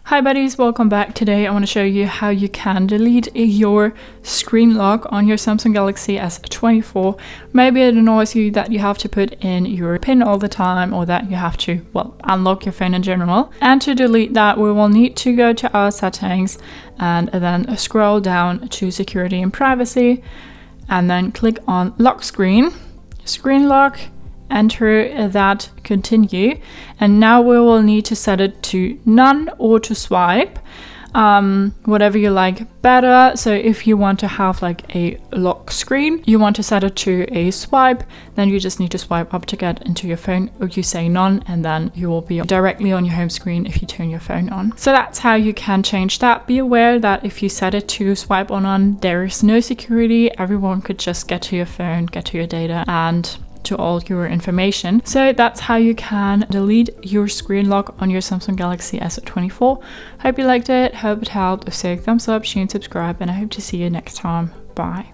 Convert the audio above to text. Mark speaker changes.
Speaker 1: Hi buddies, welcome back. Today I want to show you how you can delete your screen lock on your Samsung Galaxy S24. Maybe it annoys you that you have to put in your PIN all the time, or that you have to, unlock your phone in general. And to delete that, we will need to go to our settings and then scroll down to security and privacy, and then click on lock screen lock. Enter that, continue, and now we will need to set it to none or to swipe, whatever you like better. So if you want to have like a lock screen, you want to set it to a swipe, then you just need to swipe up to get into your phone, or you say none, and then you will be directly on your home screen if you turn your phone on. So that's how you can change that. Be aware that if you set it to swipe on none, there is no security. Everyone could just get to your phone, get to your data, and to all your information. So that's how you can delete your screen lock on your Samsung Galaxy S24. Hope you liked it, hope it helped. If so, thumbs up, share and subscribe, and I hope to see you next time. Bye.